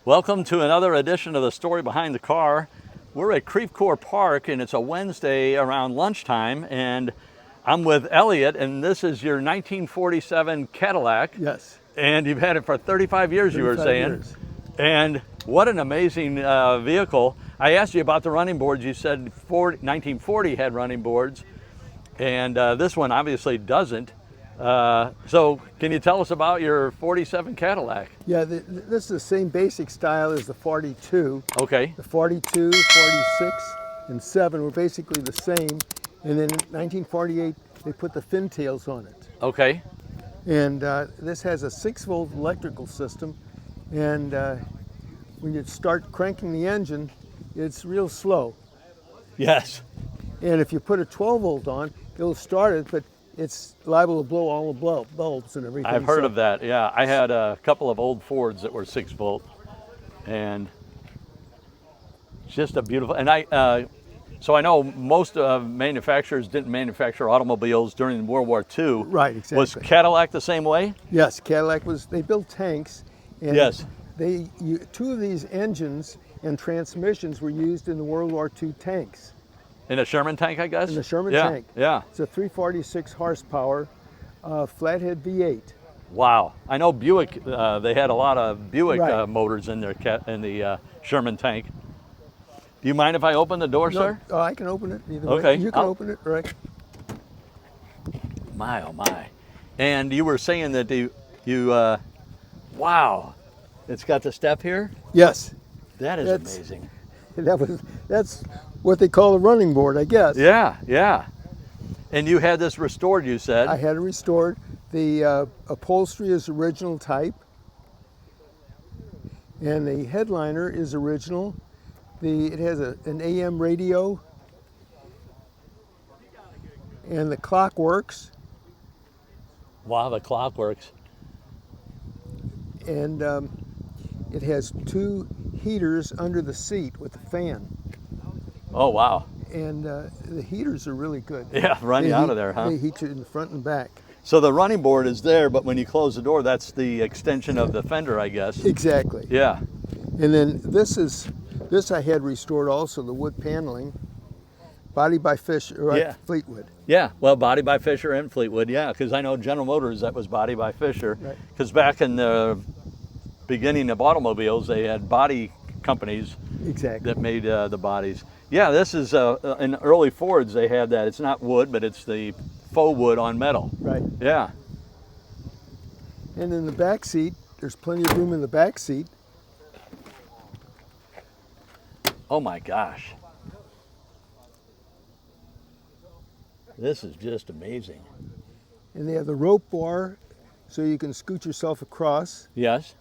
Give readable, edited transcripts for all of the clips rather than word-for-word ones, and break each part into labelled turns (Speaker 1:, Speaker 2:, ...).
Speaker 1: Welcome to another edition of the Story Behind the Car. We're at Creve Coeur Park and it's a Wednesday around lunchtime, and I'm with Elliott, and this is your 1947 Cadillac.
Speaker 2: Yes.
Speaker 1: And you've had it for 35 years, you were saying.
Speaker 2: Years.
Speaker 1: And what an amazing vehicle. I asked you about the running boards. You said 1940 had running boards, and this one obviously doesn't. So can you tell us about your 47 Cadillac?
Speaker 2: Yeah, this is the same basic style as the 42.
Speaker 1: Okay.
Speaker 2: The 42, 46, and 7 were basically the same. And then in 1948, they put the fin tails on it.
Speaker 1: Okay.
Speaker 2: And this has a 6-volt electrical system. And when you start cranking the engine, it's real slow.
Speaker 1: Yes.
Speaker 2: And if you put a 12-volt on, it'll start it, but it's liable to blow all the bulbs and everything.
Speaker 1: I've heard of that, yeah. I had a couple of old Fords that were 6-volt, and it's just a beautiful, and so I know most manufacturers didn't manufacture automobiles during World War II.
Speaker 2: Right, exactly.
Speaker 1: Was Cadillac the same way?
Speaker 2: Yes, Cadillac they built tanks. And
Speaker 1: yes.
Speaker 2: Two of these engines and transmissions were used in the World War II tanks.
Speaker 1: In a Sherman tank, I guess?
Speaker 2: In the Sherman tank.
Speaker 1: Yeah.
Speaker 2: It's a 346 horsepower flathead V8.
Speaker 1: Wow. I know Buick, they had a lot of Buick
Speaker 2: Right.
Speaker 1: motors in the Sherman tank. Do you mind if I open the door, sir?
Speaker 2: I can open it either
Speaker 1: Okay.
Speaker 2: way. You can open it, right?
Speaker 1: My, oh my. And you were saying that wow, it's got the step here?
Speaker 2: Yes.
Speaker 1: That is amazing.
Speaker 2: That's what they call a running board, I guess.
Speaker 1: Yeah, yeah. And you had this restored, you said?
Speaker 2: I had it restored. The upholstery is original type, and the headliner is original. It has an AM radio, and the clock works.
Speaker 1: Wow, the clock works.
Speaker 2: And it has 2 heaters under the seat with a fan.
Speaker 1: Oh, wow.
Speaker 2: And the heaters are really good.
Speaker 1: Yeah, run you out of there, huh?
Speaker 2: They heat you in the front and back.
Speaker 1: So the running board is there, but when you close the door, that's the extension of the fender, I guess.
Speaker 2: Exactly.
Speaker 1: Yeah.
Speaker 2: And then this I had restored also, the wood paneling, body by Fisher,
Speaker 1: Yeah.
Speaker 2: Fleetwood.
Speaker 1: Yeah, well, body by Fisher and Fleetwood, yeah, because I know General Motors, that was body by Fisher. Because back in the beginning of automobiles, they had body companies
Speaker 2: Exactly.
Speaker 1: that made the bodies. Yeah, this is, in early Fords, they had that. It's not wood, but it's the faux wood on metal.
Speaker 2: Right.
Speaker 1: Yeah.
Speaker 2: And in the back seat, there's plenty of room in the back seat.
Speaker 1: Oh my gosh. This is just amazing.
Speaker 2: And they have the rope bar so you can scoot yourself across.
Speaker 1: Yes.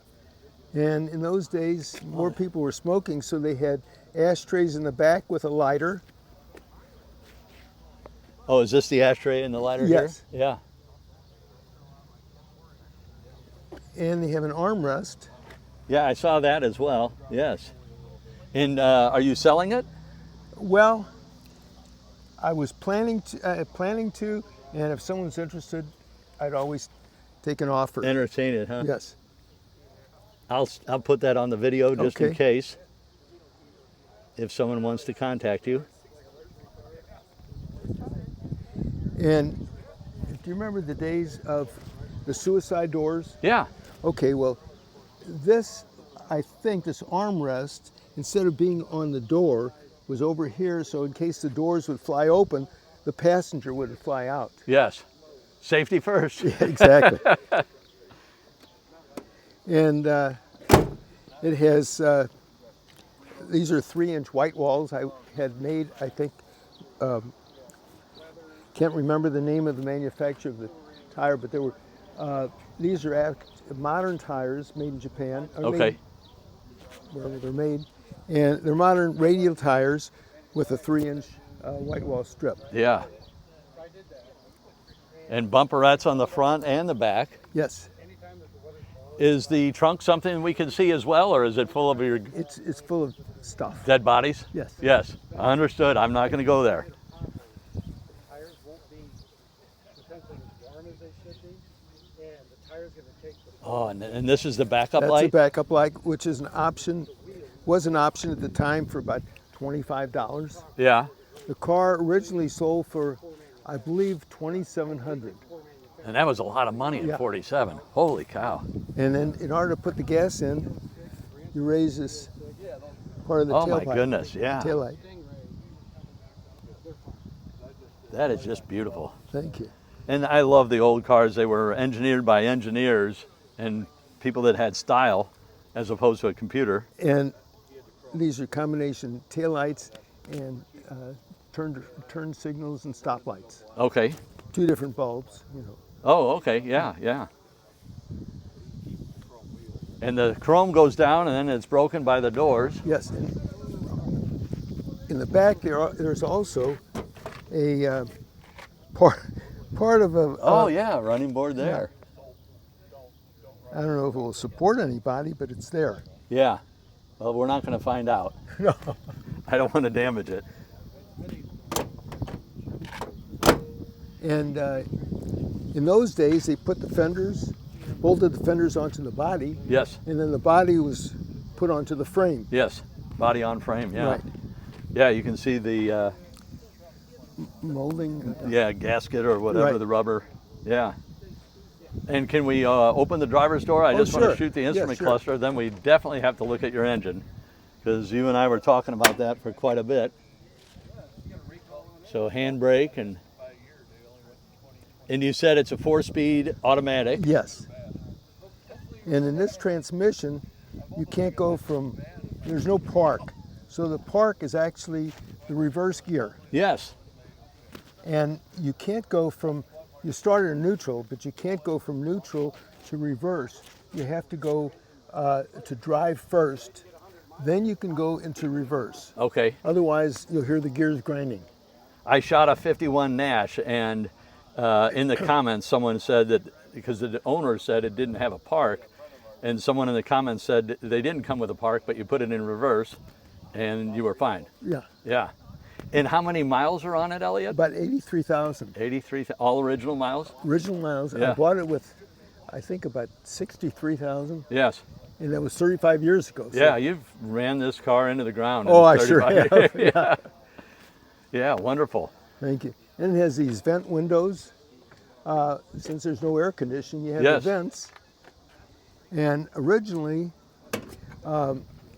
Speaker 2: And in those days, more people were smoking, so they had ashtrays in the back with a lighter.
Speaker 1: Oh, is this the ashtray and the lighter
Speaker 2: Yes.
Speaker 1: here? Yeah.
Speaker 2: And they have an armrest.
Speaker 1: Yeah, I saw that as well. Yes. And are you selling it?
Speaker 2: Well, I was planning to, and if someone's interested, I'd always take an offer.
Speaker 1: Entertain it, huh?
Speaker 2: Yes.
Speaker 1: I'll put that on the video just in
Speaker 2: Okay.
Speaker 1: case, if someone wants to contact you.
Speaker 2: And do you remember the days of the suicide doors?
Speaker 1: Yeah.
Speaker 2: Okay, well, I think this armrest, instead of being on the door, was over here, so in case the doors would fly open, the passenger would fly out.
Speaker 1: Yes. Safety first.
Speaker 2: Yeah, exactly. And it has, these are 3-inch white walls I had made, I think, can't remember the name of the manufacturer of the tire, but they were, these are modern tires made in Japan.
Speaker 1: Okay.
Speaker 2: Wherever they're made. And they're modern radial tires with a 3-inch white wall strip.
Speaker 1: Yeah. And bumperettes on the front and the back.
Speaker 2: Yes.
Speaker 1: Is the trunk something we can see as well, or is it full of your
Speaker 2: It's full of stuff.
Speaker 1: dead bodies?
Speaker 2: Yes.
Speaker 1: Yes. Understood. I'm not going to go there. Oh, and this is the backup
Speaker 2: That's
Speaker 1: light?
Speaker 2: a backup light, which is an option, was an option at the time for about $25.
Speaker 1: Yeah.
Speaker 2: The car originally sold for, I believe, $2,700.
Speaker 1: And that was a lot of money in
Speaker 2: Yeah.
Speaker 1: 47. Holy cow.
Speaker 2: And then in order to put the gas in, you raise this part of the
Speaker 1: Oh
Speaker 2: tailpipe.
Speaker 1: my goodness, yeah.
Speaker 2: Taillight.
Speaker 1: That is just beautiful.
Speaker 2: Thank you.
Speaker 1: And I love the old cars. They were engineered by engineers and people that had style as opposed to a computer.
Speaker 2: And these are combination taillights and turn signals and stoplights.
Speaker 1: Okay.
Speaker 2: 2 different bulbs, you know.
Speaker 1: Oh, okay, yeah, yeah. And the chrome goes down and then it's broken by the doors.
Speaker 2: Yes. And in the back there's also a part of a.
Speaker 1: Oh yeah, running board there.
Speaker 2: I don't know if it will support anybody, but it's there.
Speaker 1: Yeah. Well, we're not going to find out.
Speaker 2: No.
Speaker 1: I don't want to damage it.
Speaker 2: And in those days, they put the fenders, bolted the fenders onto the body,
Speaker 1: Yes,
Speaker 2: and then the body was put onto the frame.
Speaker 1: yes. Body on frame, yeah.
Speaker 2: Right.
Speaker 1: Yeah, you can see the
Speaker 2: Molding.
Speaker 1: gasket or whatever,
Speaker 2: Right.
Speaker 1: the rubber. Yeah. And can we open the driver's door? I
Speaker 2: Oh,
Speaker 1: just want
Speaker 2: sure.
Speaker 1: to shoot the
Speaker 2: Yeah,
Speaker 1: instrument
Speaker 2: sure.
Speaker 1: cluster. Then we definitely have to look at your engine because you and I were talking about that for quite a bit. So handbrake and you said it's a 4-speed automatic.
Speaker 2: Yes. And in this transmission, you can't go from, there's no park. So the park is actually the reverse gear.
Speaker 1: Yes.
Speaker 2: And you can't go from, you start in neutral, but you can't go from neutral to reverse. You have to go to drive first, then you can go into reverse.
Speaker 1: Okay.
Speaker 2: Otherwise, you'll hear the gears grinding.
Speaker 1: I shot a 51 Nash and in the comments someone said that because the owner said it didn't have a park, and someone in the comments said they didn't come with a park, but you put it in reverse and you were fine.
Speaker 2: Yeah,
Speaker 1: Yeah. And how many miles are on it, Elliott?
Speaker 2: about 83,000.
Speaker 1: 83, all original miles?
Speaker 2: Original miles.
Speaker 1: Yeah.
Speaker 2: I bought it with, I think, about 63,000,
Speaker 1: Yes.
Speaker 2: and that was 35 years ago. So.
Speaker 1: Yeah, you've ran this car into the ground.
Speaker 2: Oh,
Speaker 1: in
Speaker 2: I sure
Speaker 1: 35
Speaker 2: have.
Speaker 1: yeah. Yeah, wonderful.
Speaker 2: Thank you. And it has these vent windows. Since there's no air conditioning, you have
Speaker 1: Yes.
Speaker 2: the vents. And originally,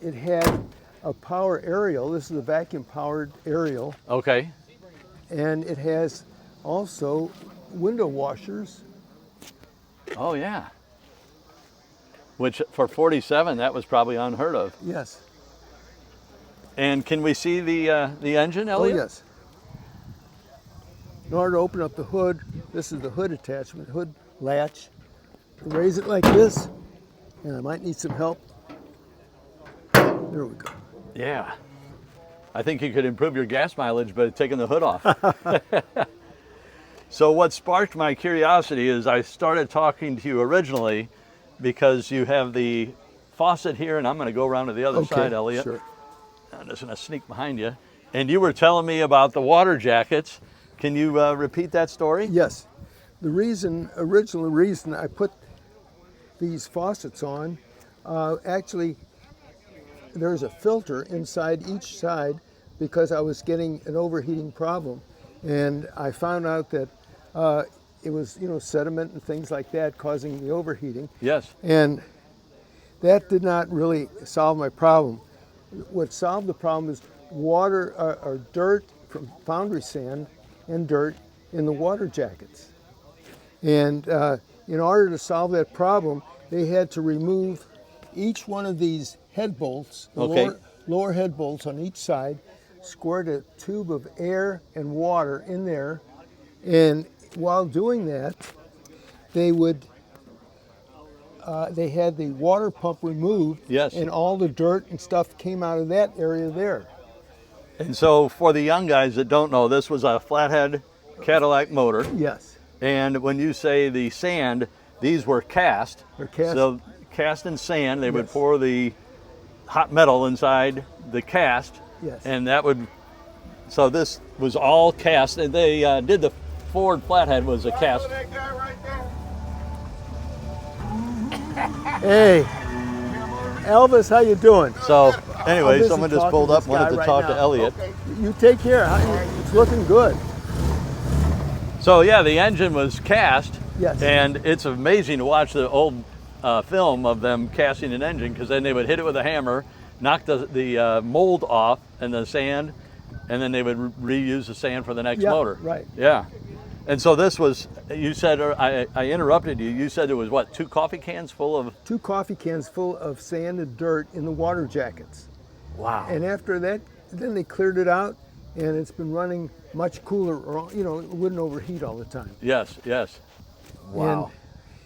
Speaker 2: it had a power aerial. This is a vacuum-powered aerial.
Speaker 1: Okay.
Speaker 2: And it has also window washers.
Speaker 1: Oh, yeah. Which for 47, that was probably unheard of.
Speaker 2: Yes.
Speaker 1: And can we see the engine,
Speaker 2: Oh,
Speaker 1: Elliott?
Speaker 2: yes. In order to open up the hood, this is the hood attachment, hood latch. Raise it like this, and I might need some help. There we go.
Speaker 1: Yeah. I think you could improve your gas mileage by taking the hood off. So what sparked my curiosity is I started talking to you originally because you have the faucet here, and I'm going to go around to the other side, Elliott.
Speaker 2: Sure.
Speaker 1: I'm just going to sneak behind you. And you were telling me about the water jackets. Can you repeat that story?
Speaker 2: Yes. The original reason I put these faucets on, actually, there's a filter inside each side because I was getting an overheating problem. And I found out that it was, sediment and things like that causing the overheating.
Speaker 1: Yes.
Speaker 2: And that did not really solve my problem. What solved the problem is water or dirt from foundry sand and dirt in the water jackets. And in order to solve that problem, they had to remove each one of these head bolts, the lower head bolts on each side, squirt a tube of air and water in there, and while doing that, they would they had the water pump removed,
Speaker 1: Yes.
Speaker 2: and all the dirt and stuff came out of that area there.
Speaker 1: And so for the young guys that don't know, this was a flathead Cadillac motor.
Speaker 2: Yes.
Speaker 1: And when you say the sand, these were cast.
Speaker 2: They're cast.
Speaker 1: So cast in sand, they would
Speaker 2: Yes.
Speaker 1: pour the hot metal inside the cast.
Speaker 2: Yes.
Speaker 1: And that would, so this was all cast. And they did the Ford flathead was a cast.
Speaker 3: That guy right there.
Speaker 2: Hey, Elvis, how you doing?
Speaker 1: So anyway,
Speaker 2: busy
Speaker 1: someone just
Speaker 2: talking
Speaker 1: pulled
Speaker 2: to
Speaker 1: up,
Speaker 2: this
Speaker 1: wanted
Speaker 2: guy
Speaker 1: to
Speaker 2: right
Speaker 1: talk to
Speaker 2: now.
Speaker 1: Elliott.
Speaker 2: You take care. It's looking good.
Speaker 1: So yeah, the engine was cast.
Speaker 2: Yes.
Speaker 1: And it's amazing to watch the old film of them casting an engine, because then they would hit it with a hammer, knock the mold off and the sand, and then they would reuse the sand for the next
Speaker 2: Yeah,
Speaker 1: motor.
Speaker 2: right.
Speaker 1: Yeah. And so this was, you said, I interrupted you, you said there was what, 2 coffee cans full of?
Speaker 2: 2 coffee cans full of sand and dirt in the water jackets.
Speaker 1: Wow.
Speaker 2: And after that, then they cleared it out, and it's been running much cooler, or, you know, it wouldn't overheat all the time.
Speaker 1: Yes, yes. Wow.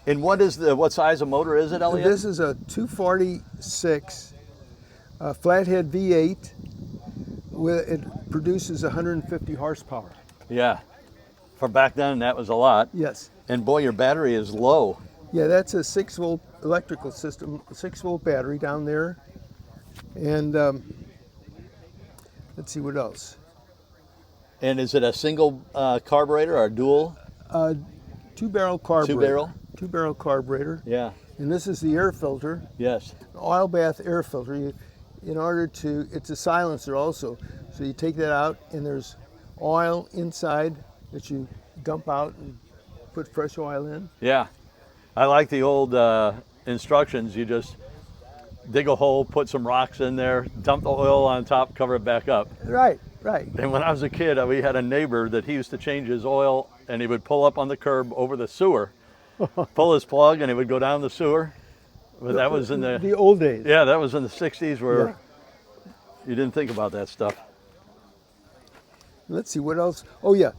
Speaker 1: And what size of motor is it, Elliott?
Speaker 2: This is a 246 flathead V8. It produces 150 horsepower.
Speaker 1: Yeah. For back then, that was a lot.
Speaker 2: Yes.
Speaker 1: And boy, your battery is low.
Speaker 2: Yeah, that's a 6-volt electrical system, 6-volt battery down there. And let's see what else.
Speaker 1: And is it a single carburetor or a dual?
Speaker 2: 2-barrel carburetor.
Speaker 1: 2-barrel?
Speaker 2: 2-barrel carburetor.
Speaker 1: Yeah.
Speaker 2: And this is the air filter.
Speaker 1: Yes.
Speaker 2: Oil bath air filter. It's a silencer also. So you take that out, and there's oil inside that you dump out and put fresh oil in.
Speaker 1: Yeah. I like the old instructions. You just dig a hole, put some rocks in there, dump the oil on top, cover it back up.
Speaker 2: Right, right.
Speaker 1: And when I was a kid, we had a neighbor that he used to change his oil, and he would pull up on the curb over the sewer, pull his plug, and he would go down the sewer. But that was in
Speaker 2: the old days.
Speaker 1: Yeah, that was in the 60s where
Speaker 2: Yeah.
Speaker 1: you didn't think about that stuff.
Speaker 2: Let's see what else. Oh yeah,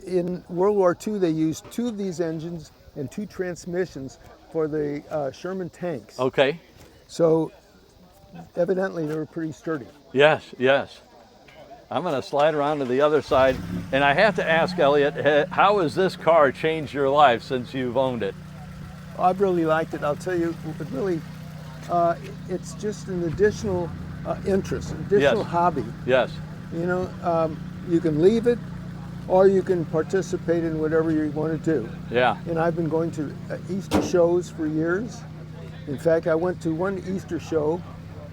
Speaker 2: in World War II they used 2 of these engines and 2 transmissions for the Sherman tanks.
Speaker 1: Okay.
Speaker 2: So evidently they were pretty sturdy.
Speaker 1: Yes, yes. I'm going to slide around to the other side, and I have to ask, Elliott, how has this car changed your life since you've owned it?
Speaker 2: I've really liked it. I'll tell you, it really, it's just an additional interest, additional hobby.
Speaker 1: Yes.
Speaker 2: You know, you can leave it, or you can participate in whatever you want to do.
Speaker 1: Yeah.
Speaker 2: And I've been going to Easter shows for years. In fact, I went to one Easter show,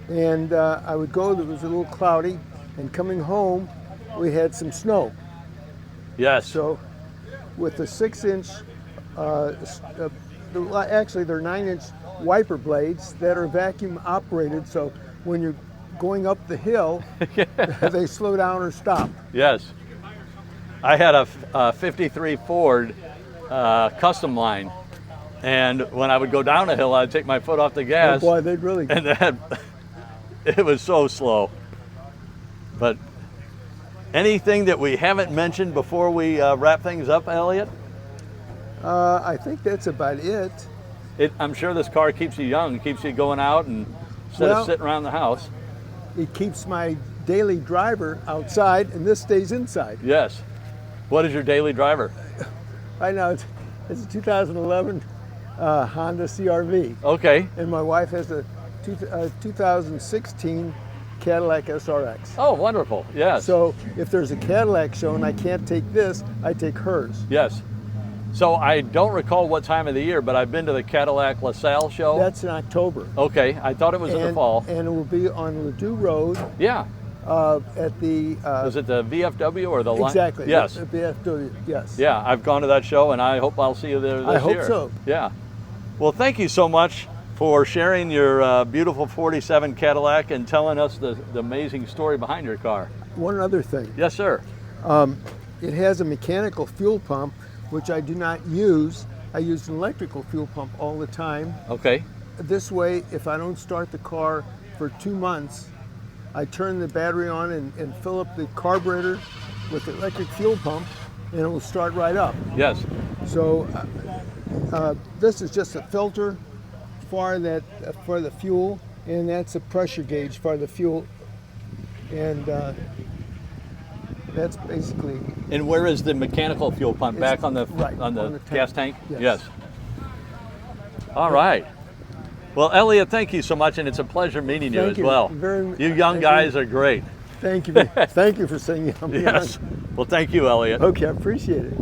Speaker 2: and I would go, it was a little cloudy, and coming home, we had some snow.
Speaker 1: Yes.
Speaker 2: So with the 6-inch, actually they're 9-inch wiper blades that are vacuum operated, so when you're going up the hill, they slow down or stop.
Speaker 1: Yes. I had a 53 Ford custom line, and when I would go down a hill, I'd take my foot off the gas.
Speaker 2: Oh boy, they'd really.
Speaker 1: And it was so slow. But anything that we haven't mentioned before we wrap things up, Elliott?
Speaker 2: I think that's about it.
Speaker 1: I'm sure this car keeps you young, keeps you going out and instead of sitting around the house.
Speaker 2: It keeps my daily driver outside, and this stays inside.
Speaker 1: Yes. What is your daily driver?
Speaker 2: Right now, it's a 2011 Honda CRV.
Speaker 1: Okay.
Speaker 2: And my wife has a 2016 Cadillac SRX.
Speaker 1: Oh, wonderful. Yes.
Speaker 2: So if there's a Cadillac show and I can't take this, I take hers.
Speaker 1: Yes. So I don't recall what time of the year, but I've been to the Cadillac LaSalle show.
Speaker 2: That's in October.
Speaker 1: Okay. I thought it was in the fall.
Speaker 2: And it will be on Ladue Road.
Speaker 1: Yeah.
Speaker 2: At the...
Speaker 1: is it the VFW or the line?
Speaker 2: Exactly.
Speaker 1: Yes.
Speaker 2: The VFW, yes.
Speaker 1: Yeah, I've gone to that show, and I hope I'll see you there this year.
Speaker 2: I hope so.
Speaker 1: Yeah. Well, thank you so much for sharing your beautiful 47 Cadillac and telling us the amazing story behind your car.
Speaker 2: One other thing.
Speaker 1: Yes, sir.
Speaker 2: It has a mechanical fuel pump, which I do not use. I use an electrical fuel pump all the time.
Speaker 1: Okay.
Speaker 2: This way, if I don't start the car for 2 months, I turn the battery on and fill up the carburetor with the electric fuel pump, and it will start right up.
Speaker 1: Yes.
Speaker 2: So this is just a filter for the fuel, and that's a pressure gauge for the fuel, and that's basically.
Speaker 1: And where is the mechanical fuel pump? Back on the gas tank?
Speaker 2: Yes.
Speaker 1: All right. Well, Elliott, thank you so much, and it's a pleasure meeting you as well. You young guys are great.
Speaker 2: Thank you. Thank you for saying
Speaker 1: Yes. Well, thank you, Elliott.
Speaker 2: Okay, I appreciate it.